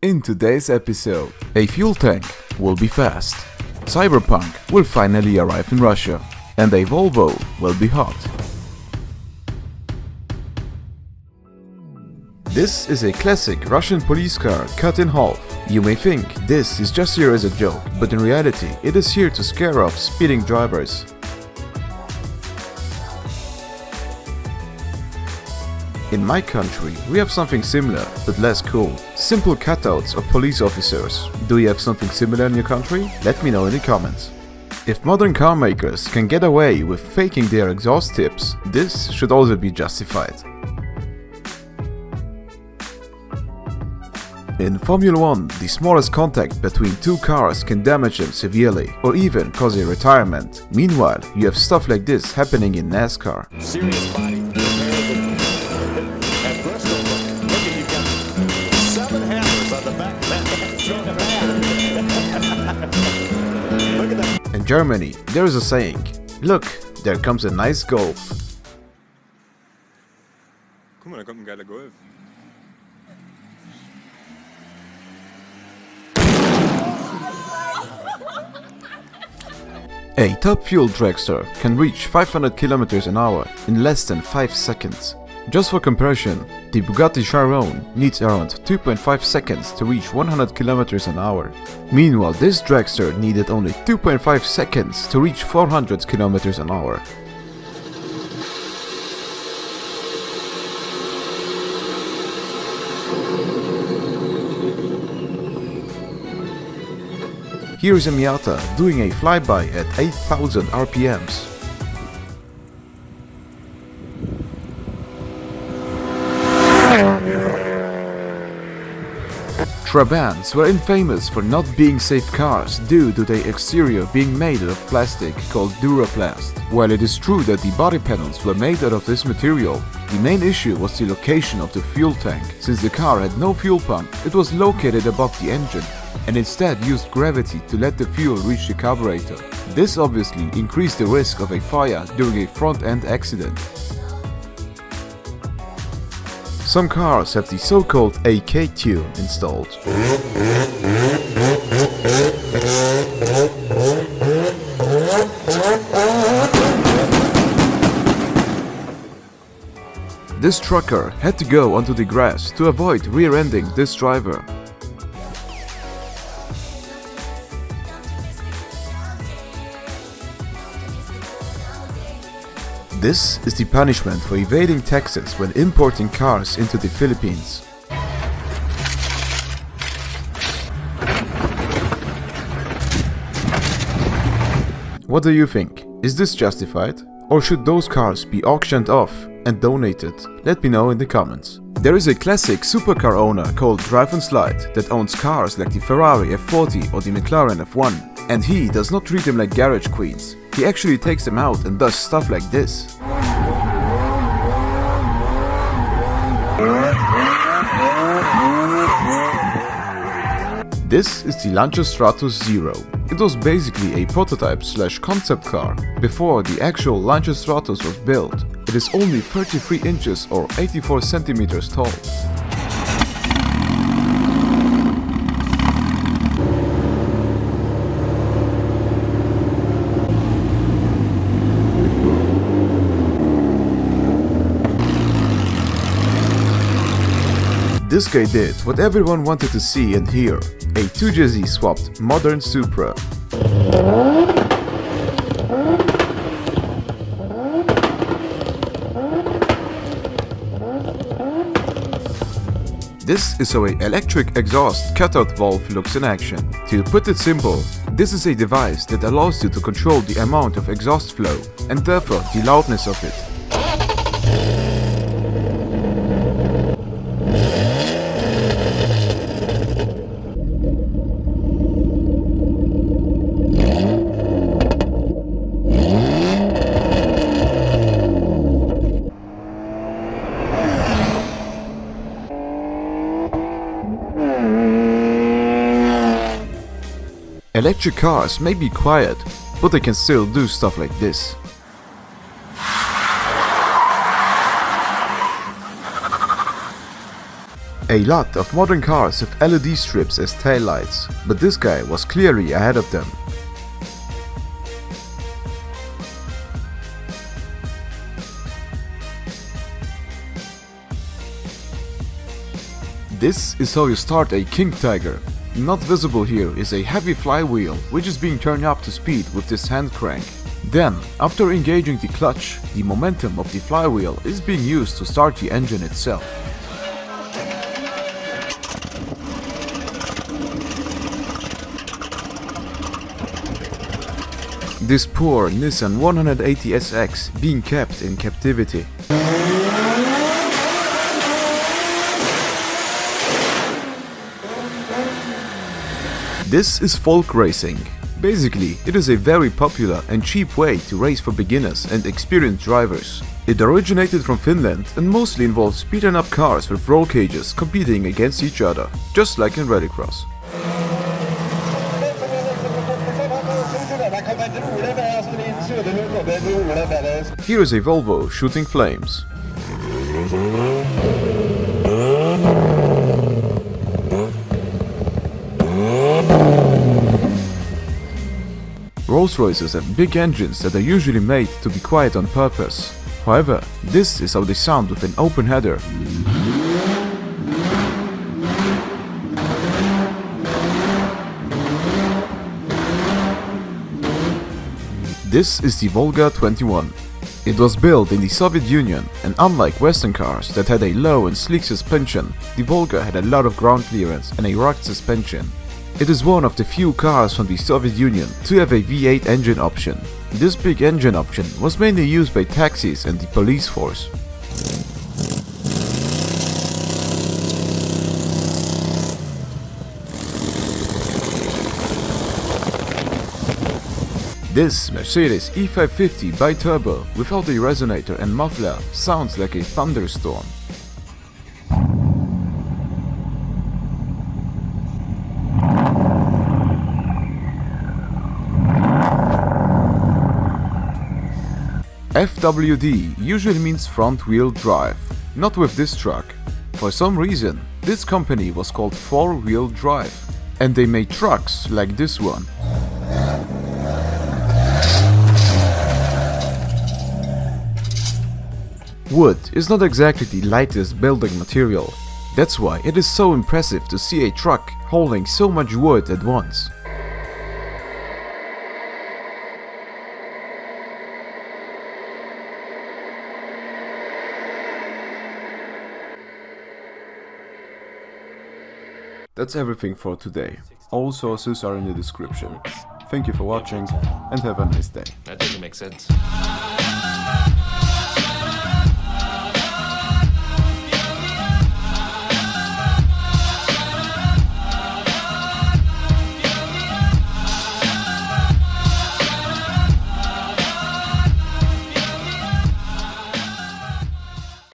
In today's episode, a fuel tank will be fast, Cyberpunk will finally arrive in Russia, and a Volvo will be hot. This is a classic Russian police car cut in half. You may think this is just here as a joke, but in reality it is here to scare off speeding drivers. In my country, we have something similar, but less cool. Simple cutouts of police officers. Do you have something similar in your country? Let me know in the comments. If modern car makers can get away with faking their exhaust tips, this should also be justified. In Formula 1, the smallest contact between two cars can damage them severely, or even cause a retirement. Meanwhile, you have stuff like this happening in NASCAR. Serious body. At Bristol, look at, you've got 7 hammers on the back. Look at that. In Germany, there is a saying, "Look, there comes a nice Golf." Guck mal, da kommt ein geiler Golf. A top fuel dragster can reach 500 km an hour in less than 5 seconds. Just for comparison, the Bugatti Chiron needs around 2.5 seconds to reach 100 km an hour. Meanwhile, this dragster needed only 2.5 seconds to reach 400 km an hour. Here is a Miata doing a flyby at 8000 RPMs. Trabants were infamous for not being safe cars due to their exterior being made out of plastic called Duraplast. While it is true that the body panels were made out of this material, the main issue was the location of the fuel tank. Since the car had no fuel pump, it was located above the engine and instead used gravity to let the fuel reach the carburetor. This obviously increased the risk of a fire during a front-end accident. Some cars have the so-called AK tune installed. This trucker had to go onto the grass to avoid rear-ending this driver. This is the punishment for evading taxes when importing cars into the Philippines. What do you think? Is this justified? Or should those cars be auctioned off and donated? Let me know in the comments. There is a classic supercar owner called DriveNslide that owns cars like the Ferrari F40 or the McLaren F1. And he does not treat them like garage queens. He actually takes them out and does stuff like this. This is the Lancia Stratos Zero. It was basically a prototype / concept car before the actual Lancia Stratos was built. It is only 33 inches or 84 centimeters tall. This guy did what everyone wanted to see and hear, a 2GZ swapped modern Supra. This is how an electric exhaust cutout valve looks in action. To put it simple, this is a device that allows you to control the amount of exhaust flow and therefore the loudness of it. Electric cars may be quiet, but they can still do stuff like this. A lot of modern cars have LED strips as taillights, but this guy was clearly ahead of them. This is how you start a King Tiger. Not visible here is a heavy flywheel which is being turned up to speed with this hand crank. Then, after engaging the clutch, the momentum of the flywheel is being used to start the engine itself. This poor Nissan 180SX being kept in captivity. This is Folkracing. Basically, it is a very popular and cheap way to race for beginners and experienced drivers. It originated from Finland and mostly involves beaten up cars with roll cages competing against each other, just like in rallycross. Here is a Volvo shooting flames. Rolls-Royces have big engines that are usually made to be quiet on purpose. However, this is how they sound with an open header. This is the Volga 21. It was built in the Soviet Union, and unlike Western cars that had a low and sleek suspension, the Volga had a lot of ground clearance and a rugged suspension. It is one of the few cars from the Soviet Union to have a V8 engine option. This big engine option was mainly used by taxis and the police force. This Mercedes E550 bi-turbo without a resonator and muffler sounds like a Thunderstorm. FWD usually means front wheel drive, not with this truck. For some reason, this company was called 4-wheel drive, and they made trucks like this one. Wood is not exactly the lightest building material. That's why it is so impressive to see a truck hauling so much wood at once. That's everything for today. All sources are in the description. Thank you for watching and have a nice day. That doesn't make sense.